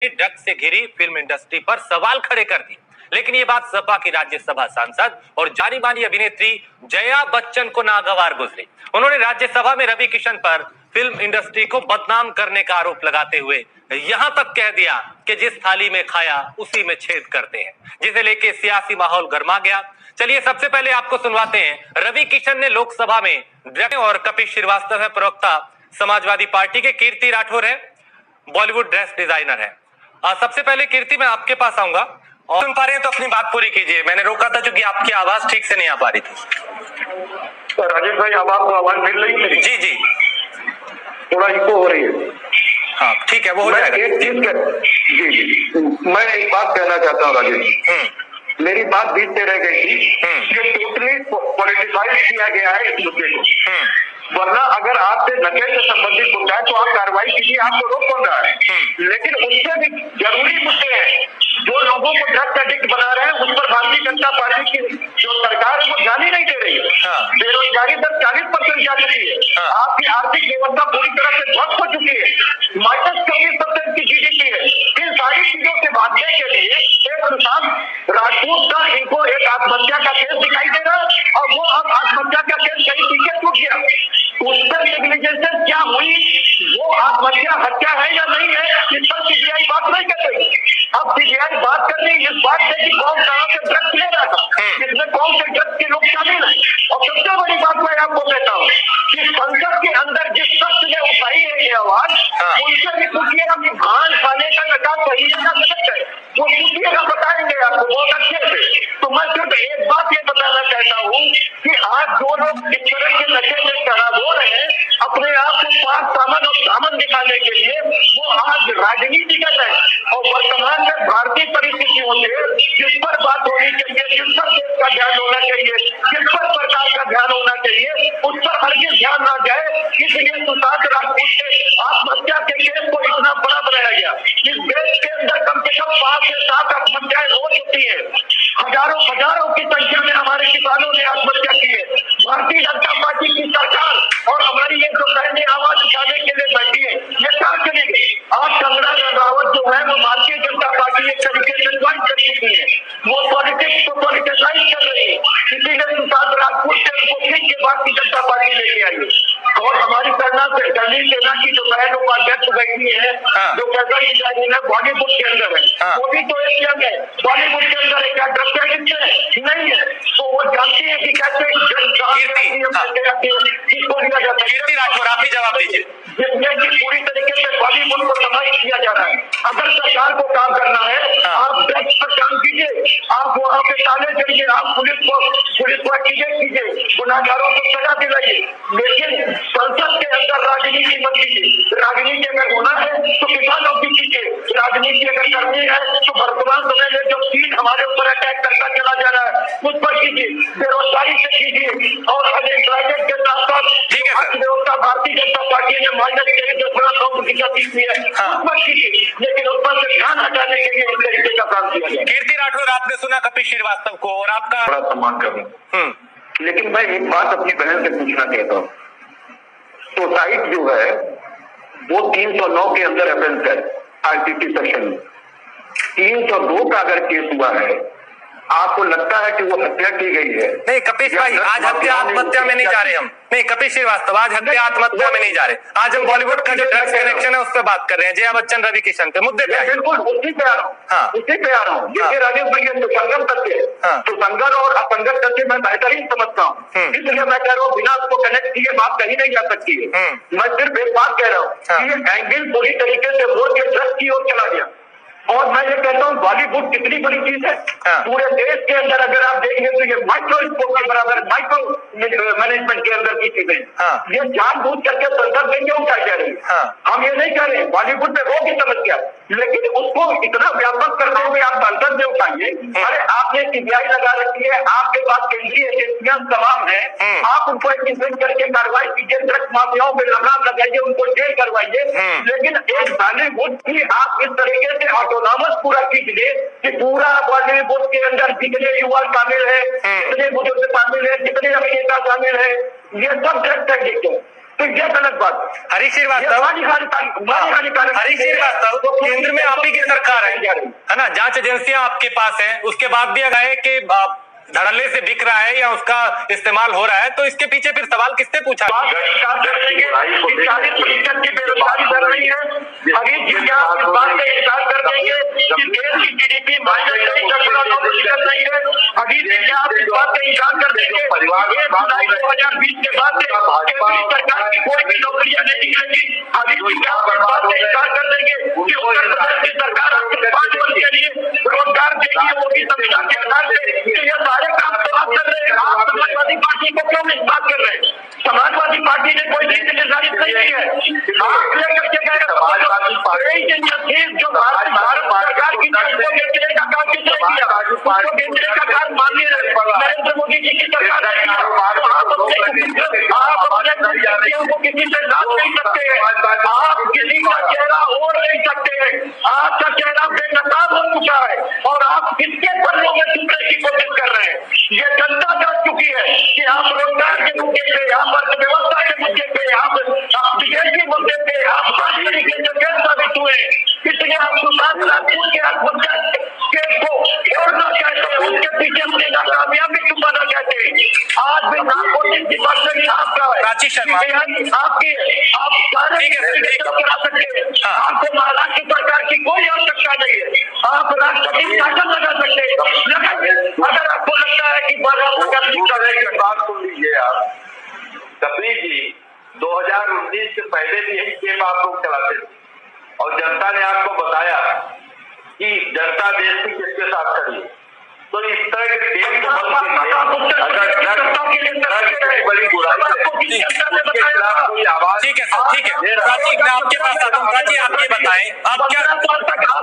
Drugs से घिरी film industry पर सवाल खड़े कर दिए। लेकिन ये बात सपा की राज्यसभा सांसद और जानी मानी अभिनेत्री जया बच्चन को नागवार गुजरी। उन्होंने राज्यसभा में रवि किशन पर फिल्म इंडस्ट्री को बदनाम करने का आरोप लगाते हुए यहां तक कह दिया कि जिस थाली में खाया उसी में छेद करते हैं, जिसे लेके सियासी माहौल गर्मा गया। चलिए सबसे पहले आपको सुनवाते हैं रवि किशन ने लोकसभा में ड्रग्स और कपिल श्रीवास्तव है प्रवक्ता समाजवादी पार्टी के, कीर्ति राठौर है बॉलीवुड ड्रेस डिजाइनर है। सबसे पहले कीर्ति मैं आपके पास आऊंगा और सुन पा रहे हैं तो अपनी बात पूरी कीजिए। मैंने रोका था क्योंकि आपकी आवाज ठीक से नहीं आ पा रही थी। राजेश भाई अब आपको आवाज मिल रही है? जी जी थोड़ा इको हो रही है। हाँ ठीक है, वो हो जाएगा। जी मैं एक बात कहना चाहता हूँ राजेश जी, मेरी बात बीच से रह गई थी। ये टोटली पॉलिटिसाइज किया गया है इस मुद्दे को। वरना अगर आपसे नशे से संबंधित मुद्दा है तो आप कार्रवाई कीजिए, आपको रोक कौन रहा है। लेकिन उससे भी जरूरी मुद्दे हैं जो लोगों को ड्रग्स एडिक्ट बना रहे हैं, उस पर भारतीय जनता पार्टी की जो सरकार है वो ध्यान ही नहीं दे रही है। बेरोजगारी दर 40% जा चुकी है। आपकी आर्थिक व्यवस्था पूरी तरह से ध्वस्त हो चुकी है। -24% की जीडीपी है। इन सारी चीजों से भागने के लिए एक सुशांत राजपूत का इनको एक आत्महत्या का केस दिखाई दे रहा है और वो अब आत्महत्या का केस कहीं पीछे छूट गया। उस पर नेग्लिजेंस क्या हुई, वो आत्महत्या हत्या है या नहीं है, इस पर सीबीआई बात नहीं कर रही। अब सीबीआई बात कर रही इस बात से कि कौन कहां से ड्रग्स ले रहा था, इसमें कौन से ड्रग्स के लोग शामिल है। और सबसे बड़ी बात मैं आपको कहता हूँ कि संसद के अंदर जिस शख्स ने उठाई है ये आवाज, उनसे भी पूछिएगा कि भान खाने का नशा सही है या गलत है, वो पूछिएगा, बताएंगे आपको बहुत अच्छे से। तो मैं सिर्फ एक बात ये बताना चाहता हूँ कि आज जो लोग इस तरह के नशे में शराब हो रहे हैं, अपने आप को पाक सामन और दामन दिखाने के लिए वो आज राजनीति कर रहे हैं। और वर्तमान में भारतीय परिस्थितियों से जिस पर बात होनी चाहिए, जिस पर देश का ध्यान होना चाहिए, जिस पर सरकार का ध्यान होना चाहिए, उस पर हरगिज ध्यान ना जाए। इसलिए सुशांत राजपूत के आत्महत्या के केस को इतना बड़ा बनाया गया। इस देश के अंदर कम से कम 5 से 7 आत्महत्याएं हो चुकी है। हजारों की संख्या में हमारे किसानों ने आत्महत्या की है। भारतीय जनता पार्टी की सरकार और हमारी ये जो बहनें आवाज उठाने के लिए बैठी है, ये कहाँ चली गई? आज कंगना रनावत जो है वो भारतीय जनता पार्टी एक तरीके से ज्वाइन कर चुकी है, वो पॉलिटिक्स को पॉलिटिसाइज कर रही है। इसीलिए सुशांत राजपूत से उनको खींच के भारतीय जनता पार्टी लेके आई है। और हमारी करनी सेना की जो बहन उपाध्यक्ष बैठी है, जो फैशन डिजाइनिंग है, बॉलीवुड के अंदर है, वो भी तो एक यंग है, बॉलीवुड के अंदर है, क्या ड्रग्स एडिक्ट है? नहीं है। तो वो जानती है कि कैसे कीर्ति राठौर आप ही जवाब दीजिए। जिसमें कि पूरी तरीके से बॉलीवुड को समाहित किया जा रहा है। अगर सरकार को काम करना है, आप ड्रग्स पर काम कीजिए, आप वहाँ पे ताले चढ़िए, आप पुलिस को एक्टिवेट कीजिए, गुनाहगारों को सजा दिलाइए। लेकिन संसद के अंदर राजनीति मत कीजिए। राजनीति अगर होना है तो किसानों की कीजिए, राजनीति अगर करनी है तो वर्तमान समय में जो चीन हमारे ऊपर अटैक करता चला जा रहा है उस पर कीजिए, बेरोजगारी से कीजिए और अनएम्प्लॉयमेंट के साथ साथ अर्थव्यवस्था भारतीय जनता पार्टी ने -3.9% की है, उस पर कीजिए। लेकिन उस पर से ध्यान हटाने के लिए इस तरीके का काम किया गया। कीर्ति राठौर आपने सुना कपिल श्रीवास्तव को और आपका बड़ा सम्मान करूँ, लेकिन मैं एक बात अपनी बहन से पूछना चाहता हूँ। सोसाइट जो है वो 309 के अंदर ऑफेंस है, आईपीसी सेक्शन में 302 का अगर केस हुआ है, आपको लगता है कि वो हत्या की गई है? नहीं कपिल भाई, आज हत्या आत्महत्या में नहीं जा रहे हम। नहीं कपिल श्रीवास्तव, आज हत्या आत्महत्या में नहीं जा रहे। आज हम बॉलीवुड का जो ड्रग्स कनेक्शन है उस पर बात कर रहे हैं। जया बच्चन रवि किशन पे मुद्दे पे बिल्कुल उसी पे आ रहा हूँ, उसी पे आ रहा हूँ। देखिए राजेश भाई, ये सुसंगम तथ्य, सुसंगत और असंगत तथ्य मैं बेहतरीन समझता हूँ। इसलिए मैं कह रहा हूँ बिना उसको कनेक्ट किए बात कहीं नहीं जा सकती है। मैं सिर्फ एक बात कह रहा हूँ कि एंगल पूरी तरीके से मोड़ के ड्रग्स की ओर चला गया। और मैं ये कहता हूँ बॉलीवुड कितनी बड़ी चीज है। पूरे देश के अंदर अगर आप देखेंगे तो ये माइक्रो स्कोप के बराबर, माइक्रो मैनेजमेंट के अंदर की चीजें ये जानबूझ करके संसद में क्यों उठाई जा रही है। हम ये नहीं कह रहे बॉलीवुड में होगी समस्या, लेकिन उसको इतना व्यापक करते हुए आप संसद में उठाइए। अरे आपने सीबीआई लगा रखी है, आपके पास केंद्रीय एजेंसियां तमाम है, आप उनको इन्वेस्ट करके कार्रवाई कीजिए, ड्रग्स माफियाओं में लगाम लगाइए, उनको जेल करवाइए। लेकिन एक बॉलीवुड की आप इस तरीके से ऑटोनॉमस पूरा खींच दे कि पूरा बॉलीवुड के अंदर कितने युवा शामिल है, कितने बुजुर्ग शामिल है, कितने अभिनेता शामिल है, ये सब ड्रग्स एडिक्ट है। तो ये गलत बात। हरीश श्रीवास्तव, हरीश श्रीवास्तव, केंद्र में आप ही की सरकार है ना, जांच एजेंसियां आपके पास है, उसके बाद भी अगर है कि धड़ल्ले से बिक रहा है या उसका इस्तेमाल हो रहा है, तो इसके पीछे फिर सवाल किसने पूछा? 40% की बेरोजगारी बढ़ रही है। हरीश जी क्या आप इस बात से इनकार कर देंगे कि देश की GDP -3.9% चल रही है? हरीश जी क्या आप इस बात से इनकार कर देंगे 2020 के बाद से केंद्रीय सरकार की कोई भी नौकरियां नहीं निकलेंगी? हरीश जी क्या आप इस बात से इनकार कर देंगे कि उत्तर प्रदेश की सरकार आपको 5 वर्ष के लिए रोजगार देगी, वो भी संविधान के आधार से? ये सारे काम तो आप कर रहे हैं। आप समाजवादी पार्टी को क्यों नहीं बात कर रहे हैं? समाजवादी पार्टी ने कोई नीति निर्धारित नहीं की है। आप लेकर के गए समाजवादी पार्टी जो भारत सरकार की उसको बेचने का काम किसने किया? उसको बेचने का काम माननीय नरेंद्र मोदी जी की सरकार ने किया। आप अपने व्यक्तियों को किसी से लाद नहीं सकते हैं, आप किसी का चेहरा ओढ़ नहीं सकते हैं, आपका चेहरा बेनकाब हो चुका है और आप किसके पल्लों में छुपने की कोशिश कर रहे हैं? ये जनता जान चुकी है कि आप रोजगार के मुद्दे पे, आप अर्थव्यवस्था के मुद्दे पे, आप विदेशी मुद्दे पे आप हर तरीके से गैर साबित हुए। इसलिए आप सुशांत राजपूत के आत्महत्या केस को तोड़ना चाहते हैं, उसके पीछे अपनी नाकामयाबी छुपाना चाहते हैं। आज भी नागपुर डिपार्टमेंट आपका है, प्राची शर्मा आपकी है, आप सारे करा सकते हैं। आपको महाराष्ट्र सरकार की कोई आवश्यकता नहीं है, आप राष्ट्रपति शासन लगा सकते हैं। अगर आपको लगता है कि बात सुन लीजिए आप, कपिल जी 2019 से पहले भी यही गेम आप लोग चलाते थे और जनता ने आपको बताया कि जनता देश की किसके साथ खड़ी है। तो इस तरह के देश बड़ी बुराई है, उसके खिलाफ कोई आवाज। ठीक है सर, ठीक है प्राची, मैं आपके पास आता हूँ। प्राची आप ये बताएं, आप क्या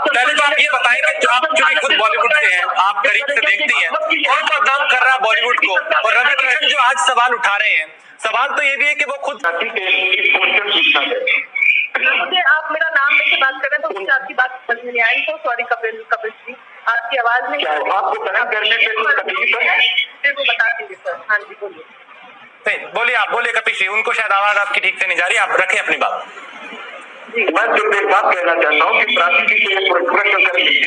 पहले तो आप ये बताएं कि आप चूंकि खुद बॉलीवुड से हैं, आप करीब से देखती हैं, कौन बदनाम कर रहा है बॉलीवुड को? और रवि किशन जो आज सवाल उठा रहे हैं, सवाल तो ये भी है कि वो खुद आप मेरा नाम लेके बात कर रहे हैं तो मुझे आपकी बात समझ में नहीं आई। तो सॉरी कपिल जी, आपकी आवाज नहीं आपको कनेक्ट करने पे कुछ तकलीफ है? वो बता दीजिए सर। हाँ जी बोलिए। नहीं बोलिए, आप बोलिए कपिल जी, उनको शायद आवाज आपकी ठीक से नहीं जा रही, आप रखें अपनी बात। मैं सिर्फ एक बात कहना चाहता हूँ कि प्राची जी को प्रश्न कर लीजिए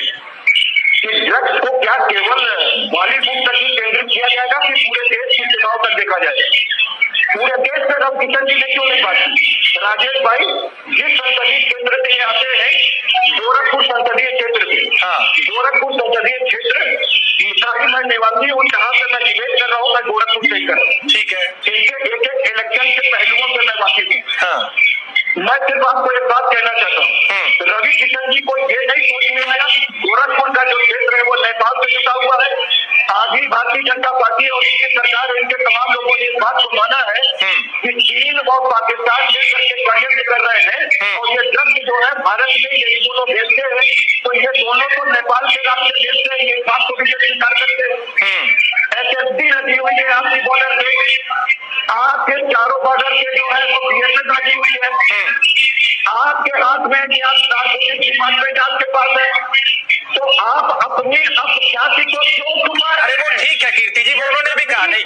कि ड्रग्स को क्या केवल बॉलीवुड तक ही केंद्रित किया जाएगा कि पूरे देश की चुनाव तक देखा जाएगा? पूरे देश में रवि किशन जी ने क्यों नहीं बात की? राजेश भाई जिस संसदीय केंद्र से आते हैं, गोरखपुर संसदीय क्षेत्र से, गोरखपुर संसदीय क्षेत्र मैं निवासी हूँ, जहाँ से मैं निवेश कर रहा हूँ, मैं गोरखपुर से कर रहा हूँ। ठीक है, एक इलेक्शन के पहलुओं से मैं वाकिफ हूँ। मैं सिर्फ आपको एक बात कहना चाहता हूँ, रवि किशन जी को ये नहीं सोच में आया गोरखपुर का जो क्षेत्र है वो नेपाल से जुड़ा हुआ है। आज ही भारतीय जनता पार्टी और इनकी सरकार और इनके तमाम लोगों ने इस बात को माना है कि चीन और पाकिस्तान मिलकर के षड्यंत्र कर रहे हैं और ये ड्रग्स जो है भारत में यही दोनों भेजते हैं, तो ये दोनों तो नेपाल के रास्ते भेजते हैं, ये बात को भी स्वीकार करते हैं। SSB लगी हुई है आपकी बॉर्डर पे, आपके चारों बॉर्डर पे जो है वो BSF लगी हुई है, आपके हाथ में डिपार्टमेंट आपके पास है, तो आप अपनी अप्रत्याशी को क्यों छुपा? अरे वो ठीक है कीर्ति जी, वो उन्होंने भी कहा नहीं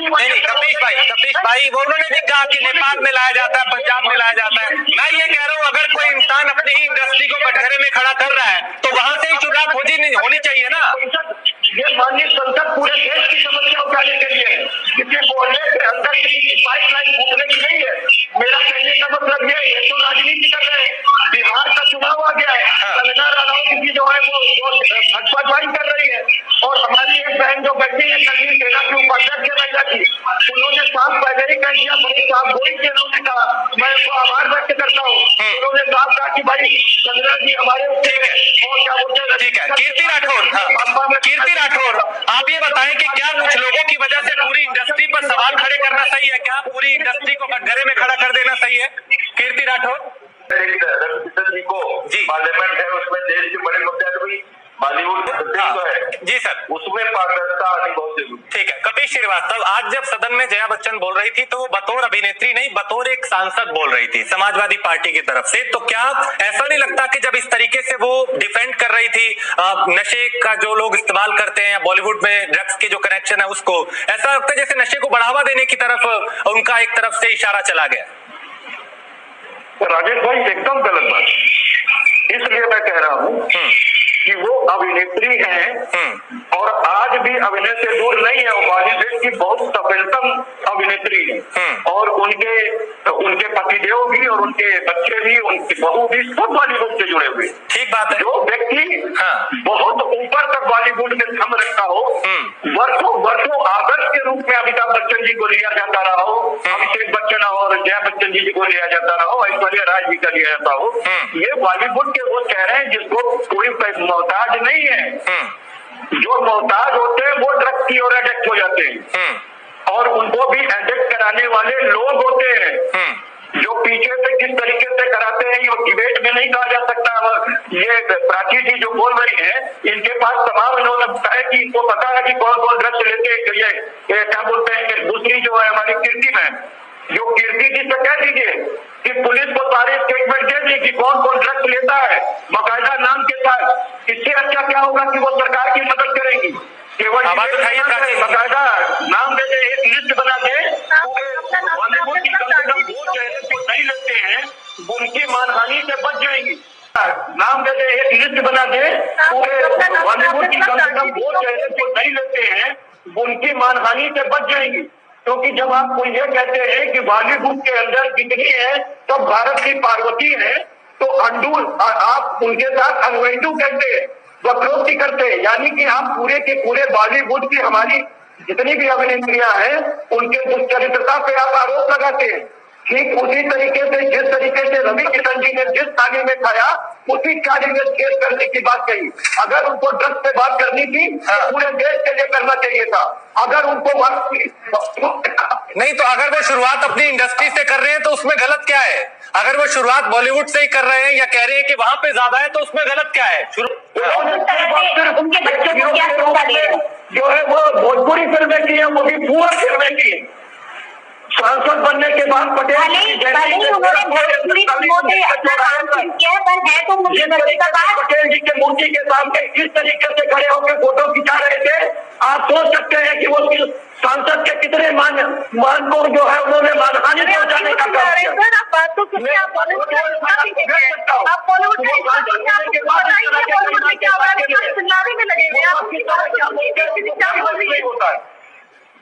कपिश भाई वो उन्होंने भी कहा कि नेपाल में लाया जाता है, पंजाब में लाया जाता है। मैं ये कह रहा हूँ अगर कोई इंसान अपनी ही इंडस्ट्री को कटघरे में खड़ा कर रहा है तो वहां से ही शुरुआत होनी चाहिए ना। ये माननीय संसद पूरे देश की समस्या उठाने के लिए है, किसी मोहल्ले के अंदर किसी की पाइपलाइन फूटने की नहीं है। मेरा कहने का मतलब ये है, तो राजनीति कर रहे हैं, बिहार का चुनाव आ गया है, कंगना रनौत जी जो है वो भाजपा ज्वाइन कर रही है और हमारी एक बहन जो बैठी है कर्मी सेना की उपाध्यक्ष है महिला की, उन्होंने साफ पहले ही कह दिया, बड़ी साफ गोई के उन्होंने कहा, मैं उनको आभार व्यक्त करता हूँ। उन्होंने साफ कहा कि भाई कंगना जी हमारे उससे और क्या बोलते हैं। ठीक है कीर्ति राठौर, आप ये बताएं कि क्या कुछ लोगों की वजह से पूरी इंडस्ट्री पर सवाल खड़े करना सही है? क्या पूरी इंडस्ट्री को कटघरे में खड़ा कर देना सही है? कीर्ति राठौर रवि किशन जी को पार्लियामेंट है, उसमें देश के बड़े मुद्दे बॉलीवुड है जी सर, उसमें पारदर्शिता आनी बहुत जरूरी। ठीक है कपिल श्रीवास्तव, आज जब सदन में जया बच्चन बोल रही थी तो वो बतौर अभिनेत्री नहीं बतौर एक सांसद बोल रही थी समाजवादी पार्टी की तरफ से, तो क्या ऐसा नहीं लगता कि जब इस तरीके से वो डिफेंड कर रही थी नशे का जो लोग इस्तेमाल करते हैं या बॉलीवुड में ड्रग्स के जो कनेक्शन है उसको, ऐसा लगता है जैसे नशे को बढ़ावा देने की तरफ उनका एक तरफ से इशारा चला गया? राजेश भाई एकदम गलत बात, इसलिए मैं कह रहा हूँ कि वो अभिनेत्री हैं और आज भी अभिनय से दूर नहीं है। वो बॉलीवुड की बहुत सफलतम अभिनेत्री है और उनके पतिदेव भी और उनके बच्चे भी, उनकी बहू भी सब बॉलीवुड से जुड़े हुए। ठीक बात है। जो व्यक्ति बहुत ऊपर तक बॉलीवुड में थम रखा हो, वर्षों आदर्श के रूप में अमिताभ बच्चन जी को लिया जाता रहा हो, अभिषेक बच्चन और जया बच्चन जी को लिया जाता रहा हो, ऐश्वर्या राय जी का लिया जाता हो, ये बॉलीवुड के वो चेहरे हैं जिसको कोई मोहताज नहीं है। जो मोहताज होते हैं वो ड्रग्स की ओर एडिक्ट हो जाते हैं और उनको भी एडिक्ट कराने वाले लोग होते हैं। जो पीछे से किस तरीके से कराते हैं ये डिबेट में नहीं कहा जा सकता। ये प्राची जी जो बोल रही हैं, इनके पास तमाम इन्होंने बताया कि इनको पता है कि कौन कौन ड्रग्स लेते हैं। ये क्या बोलते हैं कि दूसरी जो है हमारी कीर्ति में, जो कीर्ति जी से कह दीजिए कि पुलिस को सारे स्टेटमेंट दे दी कि कौन कौन ड्रग्स लेता है बाकायदा नाम के साथ। इससे अच्छा क्या होगा कि वो सरकार की मदद करेंगी, केवल बाकायदा नाम दे दे, एक लिस्ट बना दे। बॉलीवुड की कम से कम वो चेहरे जो नहीं लेते हैं उनकी मानहानि से बच जाएंगी। नाम दे दे, एक लिस्ट बना दे। बॉलीवुड की कम से कम वो चेहरे जो नहीं लेते हैं उनकी मानहानि से बच जाएंगी। क्योंकि जब आप ये कहते हैं कि बॉलीवुड के अंदर कितनी है तो भारत की पार्वती है, तो अंडू आप उनके साथ अनवेंडू कहते हैं, वक्रोक्ति करते हैं, यानी कि आप पूरे के पूरे बॉलीवुड की हमारी जितनी भी अभिनेत्रियां हैं उनके दुष्चरित्रता पे आप आरोप लगाते हैं। ठीक उसी तरीके से जिस तरीके से रवि किशन जी ने जिस थाने में खाया उसी थाने में केस करने की बात कही। अगर उनको ड्रग्स पे बात करनी थी तो पूरे देश के लिए करना चाहिए था। अगर उनको नहीं तो अगर वो शुरुआत अपनी इंडस्ट्री से कर रहे हैं तो उसमें गलत क्या है? अगर वो शुरुआत बॉलीवुड से ही कर रहे हैं या कह रहे हैं कि वहां पे ज्यादा है तो उसमें गलत क्या है? उनके बच्चों को क्या जो है वो भोजपुरी फिल्में की है, वो भी पूरा फिल्में की। सांसद बनने के बाद पटेल पटेल जी के मूर्ति के सामने किस तरीके से खड़े होकर फोटो खिंचा रहे थे, आप सोच सकते हैं कि वो सांसद के कितने मान को जो है उन्होंने मानहानि पहुंचाने का काम किया।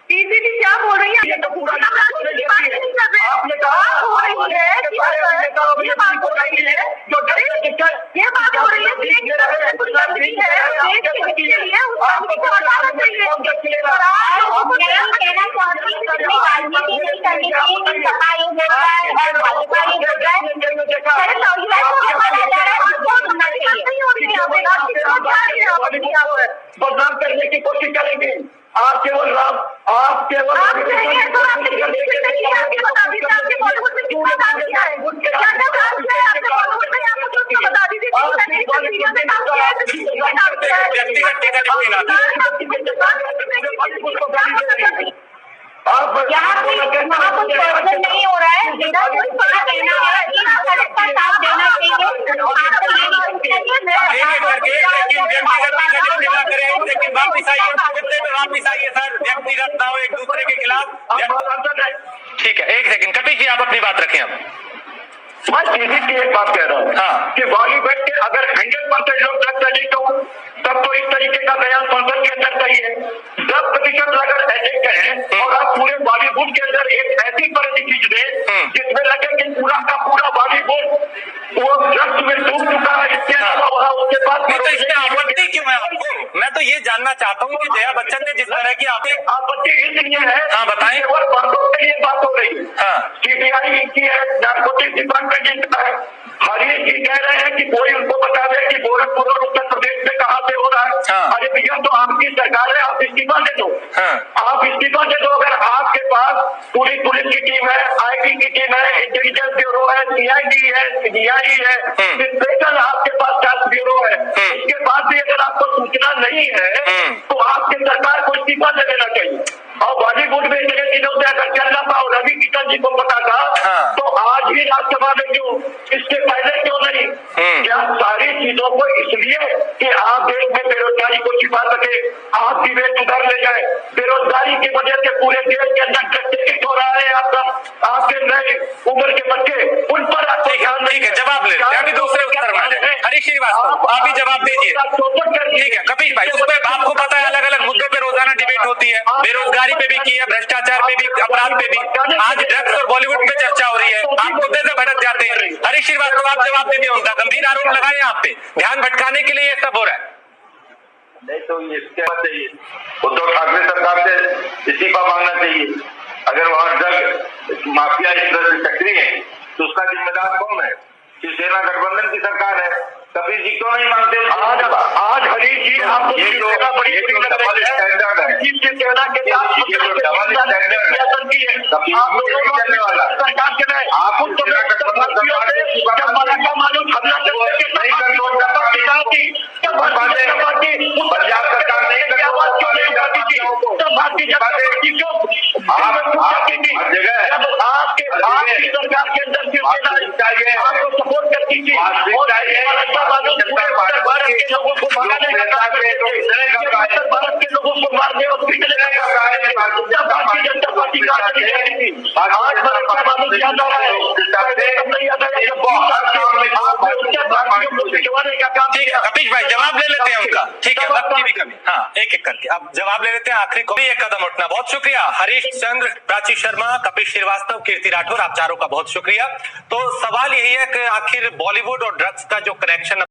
टीसीडी क्या बोल रही है? ये तो पूरा आपने कहा हो रही है ये बात हो रही है जो ये बात हो रही है कुछ गंदगी है देश के लिए उसको बताना चाहिए। और आप लोगों को कहना चाहती हूँ कि राजनीति नहीं करनी चाहिए, सफाई हो रहा है और भाजपा हो रहा है बदनाम करने की कोशिश करेंगे। आप केवल यहाँ कुछ नहीं हो रहा है। मेरा कहना है कि सड़क का साथ देना चाहिए। लेकिन वापिस आइए सर, व्यक्तिगत ना हो एक दूसरे के खिलाफ। ठीक है, एक सेकंड कपिल जी आप अपनी बात रखें। अब मैं सीधी की एक बात कह रहा हूँ कि बॉलीवुड के अगर 100% लोग ड्रग्स एडिक्ट हो तब तो इस तरीके का बयान संसद के अंदर चाहिए। 10% अगर एडिक्ट है और आप पूरे बॉलीवुड के अंदर एक ऐसी परिधि खींच दे जिसमें लगे कि पूरा का पूरा बॉलीवुड वो ड्रग्स में डूब चुका है, इसके अलावा वहाँ उसके पास तो इसमें आपत्ति क्यों है आपको? मैं तो ये जानना चाहता हूँ कि जया बच्चन ने जिस तरह की आपत्ति इसलिए है। हाँ बताएं। केवल बंदों के लिए बात हो रही है। सीबीआई की है, नारकोटिक्स डिपार्टमेंट का है। हरीश जी कह रहे हैं कि कोई उनको बता दे कि गोरखपुर और उत्तर प्रदेश में कहाँ से हो रहा है। अरे भैया तो आपकी सरकार है, आप इस्तीफा दे दो। आप इस्तीफा दे दो। अगर आपके पास पूरी पुलिस की टीम है, आईटी की टीम है, इंटेलिजेंस ब्यूरो है, सीआईडी है, सीबीआई है, स्पेशल आपके पास टास्क ब्यूरो है, इसके बाद भी अगर आपको सूचना नहीं है तो आपकी सरकार को इस्तीफा दे देना चाहिए। और बॉलीवुड में इतने दिनों से अगर चल रहा था और रवि किशन जी को पता था तो आज ही राज्यसभा में क्यों, इससे पहले क्यों नहीं? क्या सारी चीजों को इसलिए कि आप देश में बेरोजगारी को छिपा सके, आप विवेक उधर ले जाए। बेरोजगारी की वजह से पूरे देश के अंदर ड्रग्स हो रहा है। आपके नए उम्र के बच्चे उन पर आपको ध्यान हरीश श्रीवास्तव आप भी जवाब दीजिए। ठीक है कपीश भाई, उस पर आपको पता है अलग अलग मुद्दों पे रोजाना डिबेट होती है, बेरोजगारी पे भी की है, भ्रष्टाचार पे भी, अपराध पे भी, आज ड्रग्स और बॉलीवुड पे चर्चा हो रही है, आप मुद्दे से भटक जाते हैं। हरीश श्रीवास्तव आप जवाब दीजिए, उनका गंभीर आरोप लगाए आप पे, ध्यान भटकाने के लिए ये सब हो रहा है। नहीं तो इसके बाद चाहिए उद्धव ठाकरे सरकार से इस्तीफा मांगना चाहिए। अगर वहां ड्रग माफिया इस तरह से सक्रिय है तो उसका जिम्मेदार कौन है? शिवसेना गठबंधन की सरकार है। कपिल जी क्यों नहीं मानते? आज हरीश जी आपको शिवसेना बड़ी बुरी लग रही है। शिवसेना के साथ आप दोनों सरकार के रहे, आप उन जब मराठा मालूम हमला नहीं कंट्रोल कर पाती तब भारतीय जनता पार्टी पंजाब सरकार नहीं आवाज क्यों नहीं उठाती थी? तब भारतीय जनता पार्टी क्यों जब आपकी सरकार के अंदर शिवसेना आपको सपोर्ट करती थी और भारत के लोगों को भगाने का काम करते, भारत के लोगों को मारने और पीटने का काम जब भारतीय जनता पार्टी का आज मराठा मालूम याद आ रहा है, नहीं याद आ रहा। ठीक है कपीश भाई जवाब ले लेते हैं उनका, ठीक है वक्त की भी कमी, हाँ एक एक करके अब जवाब ले लेते हैं, आखिरी को भी एक कदम उठना। बहुत शुक्रिया हरीश चंद्र, प्राची शर्मा, कपिश श्रीवास्तव, कीर्ति राठौर, आप चारों का बहुत शुक्रिया। तो सवाल यही है कि आखिर बॉलीवुड और ड्रग्स का जो कनेक्शन